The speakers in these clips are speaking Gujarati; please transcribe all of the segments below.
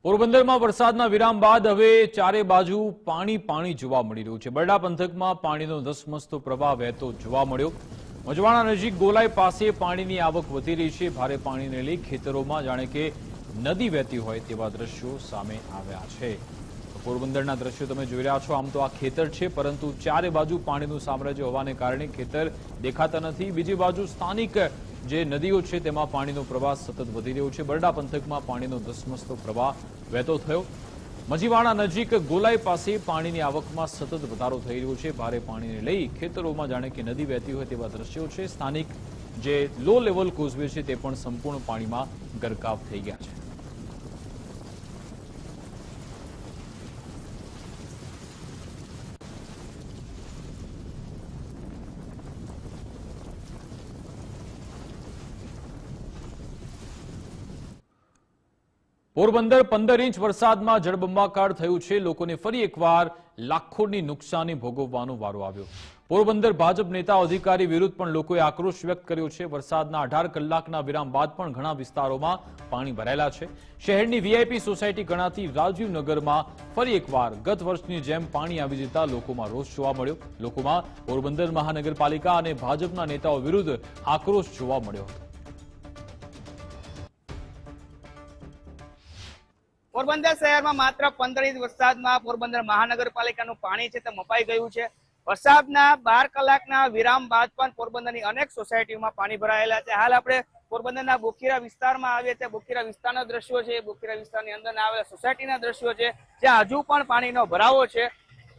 પોરબંદરમાં વરસાદના વિરામ બાદ હવે ચારે બાજુ પાણી જોવા મળી રહ્યું છે। બરડા પંથકમાં પાણીનો ધસમસતો પ્રવાહ વહેતો જોવા મળ્યો। મજવાણા નજીક ગોલાઈ પાસે પાણીની આવક વધી રહી છે। ભારે પાણીને લઈ ખેતરોમાં જાણે કે નદી વહેતી હોય તેવા દ્રશ્યો સામે આવ્યા છે। પોરબંદરના દ્રશ્યો તમે જોઈ રહ્યા છો। આમ તો આ ખેતર છે, પરંતુ ચારે બાજુ પાણીનું સામ્રાજ્ય હોવાને કારણે ખેતર દેખાતા નથી। બીજી બાજુ સ્થાનિક જે નદીઓ છે તેમાં પાણીનો પ્રવાહ સતત વધી રહ્યો છે। બરડા પંથકમાં પાણીનો ધસમસતો પ્રવાહ વહેતો થયો। મજીવાણા નજીક ગોલાઈ પાસે પાણીની આવકમાં સતત વધારો થઈ રહ્યો છે। ભારે પાણીને લઈ ખેતરોમાં જાણે કે નદી વહેતી હોય તેવા દ્રશ્યો છે। સ્થાનિક જે લો લેવલ કોઝવે છે તે પણ સંપૂર્ણ પાણીમાં ગરકાવ થઈ ગયા છે। પોરબંદર 15 ઇંચ વરસાદમાં જળબંબાકાર થયું છે। લોકોને ફરી એકવાર લાખોની નુકસાની ભોગવવાનો વારો આવ્યો। પોરબંદર ભાજપ નેતા અધિકારી વિરુદ્ધ પણ લોકોએ આક્રોશ વ્યક્ત કર્યો છે। વરસાદના 18 કલાકના વિરામ બાદ પણ ઘણા વિસ્તારોમાં પાણી ભરાયેલા છે। શહેરની વીઆઈપી સોસાયટી ગણાતી રાજીવનગરમાં ફરી એકવાર ગત વર્ષની જેમ પાણી આવી જતા લોકોમાં રોષ જોવા મળ્યો। લોકોમાં પોરબંદર મહાનગરપાલિકા અને ભાજપના નેતાઓ વિરુદ્ધ આક્રોશ જોવા મળ્યો હતો। પોરબંદર શહેરમાં માત્ર 15 ઇંચ વરસાદમાં પોરબંદર મહાનગરપાલિકાનું પાણી છે તે મપાઈ ગયું છે। વરસાદના 12 કલાકના વિરામ બાદ પણ પોરબંદરની અનેક સોસાયટીઓમાં પાણી ભરાયેલા છે। હાલ આપણે પોરબંદરના બોખીરા વિસ્તારમાં આવીએ છીએ। બોખીરા વિસ્તારના દ્રશ્યો છે, બોખીરા વિસ્તારની અંદર આવેલા સોસાયટીના દ્રશ્યો છે, જ્યાં હજુ પણ પાણીનો ભરાવો છે।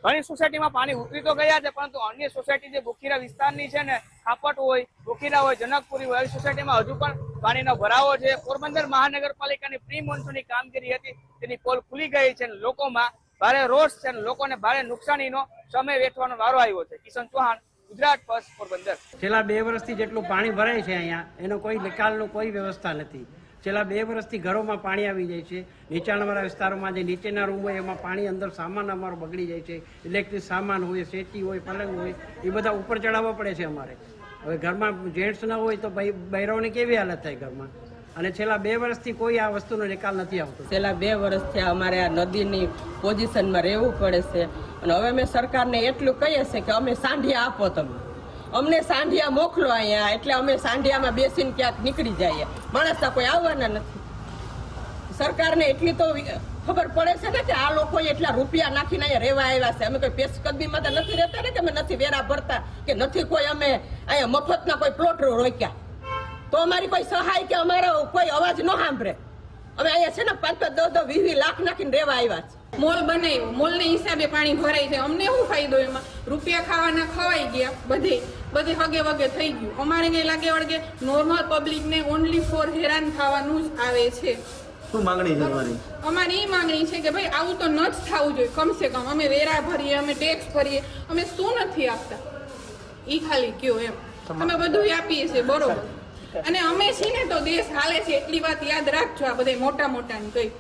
ઘણી સોસાયટીમાં પાણી ઉતરી તો ગયા છે, પરંતુ અન્ય સોસાયટી જે બોખીરા વિસ્તારની છે ને, ખાપટ હોય, બોખીરા હોય, જનકપુરી હોય, એવી સોસાયટીમાં હજુ પણ પાણીનો ભરાવો છે। પોરબંદર મહાનગરપાલિકાની પ્રી મોન્સૂનની કામગીરી હતી તેની પોલ ખુલી ગઈ છે। લોકોમાં ભારે રોષ છે અને લોકોને ભારે નુકસાનીનો સમય વેઠવાનો વારો આવ્યો છે। કિશન ચૌહાણ, ગુજરાત ફર્સ્ટ, પોરબંદર। છેલ્લા 2 વર્ષથી જેટલું પાણી ભરાય છે અહીંયા, એનો કોઈ નિકાલનો કોઈ વ્યવસ્થા નથી। છેલ્લા 2 વર્ષથી ઘરોમાં પાણી આવી જાય છે। નીચાણવાળા વિસ્તારોમાં જે નીચેના રૂમ હોય એમાં પાણી અંદર સામાન અમારો બગડી જાય છે। ઇલેક્ટ્રિક સામાન હોય, સેટી હોય, પલંગ હોય, એ બધા ઉપર ચડાવવા પડે છે અમારે। હવે ઘરમાં જેન્ટ્સ ના હોય તો બૈરાઓની કેવી હાલત થાય ઘરમાં? અને છેલ્લા 2 વર્ષથી કોઈ આ વસ્તુનો નિકાલ નથી આવતો। છેલ્લા 2 વર્ષથી અમારે આ નદીની પોઝિશનમાં રહેવું પડે છે અને હવે અમે સરકારને એટલું કહીએ છીએ કે અમે સાંઢિયા આપો, તમે અમને સાંઢિયા મોકલો અહીંયા, એટલે અમે સાંઢિયામાં બેસીને ક્યાંક નીકળી જઈએ। માણસના કોઈ આવવાના નથી। સરકારને એટલી તો ખબર પડે છે ને કે આ લોકોએ એટલા રૂપિયા નાખીને અહીંયા રહેવા આવ્યા છે। અમે કોઈ પેશકદમીમાં તો નથી રહેતા ને કે અમે નથી વેરા ભરતા કે નથી કોઈ અમે અહીંયા મફતના કોઈ પ્લોટ રોક્યા, તો અમારી કોઈ સહાય કે અમારો કોઈ અવાજ ન સાંભળે। અમે અહીંયા છે ને 5-5, 10-10, 20 લાખ નાખીને રહેવા આવ્યા છે। મોલ બનાવ્યો, મોલના હિસાબે પાણી ભરાય છે, અમને શું ફાયદો એમાં? રૂપિયા ખાવાના ખવાઈ ગયા, બધે હગે વગે થઈ ગયું। અમારે કઈ લાગે વળગે નોર્મલ પબ્લિકને ઓનલી ફોર હેરાન થવાનું જ આવે છે। શું માંગણી છે તમારી? અમારી એ માંગણી છે કે ભાઈ આવું તો ન જ થવું જોઈએ। કમસે કમ અમે વેરા ભરીએ, અમે ટેક્સ ભરીએ, અમે શું નથી આપતા ઈ ખાલી કયો એમ। અમે બધું આપીએ છીએ બરોબર, અને અમે છીએ ને તો દેશ હાલે છે, એટલી વાત યાદ રાખજો આ બધા મોટા મોટાની કઈ।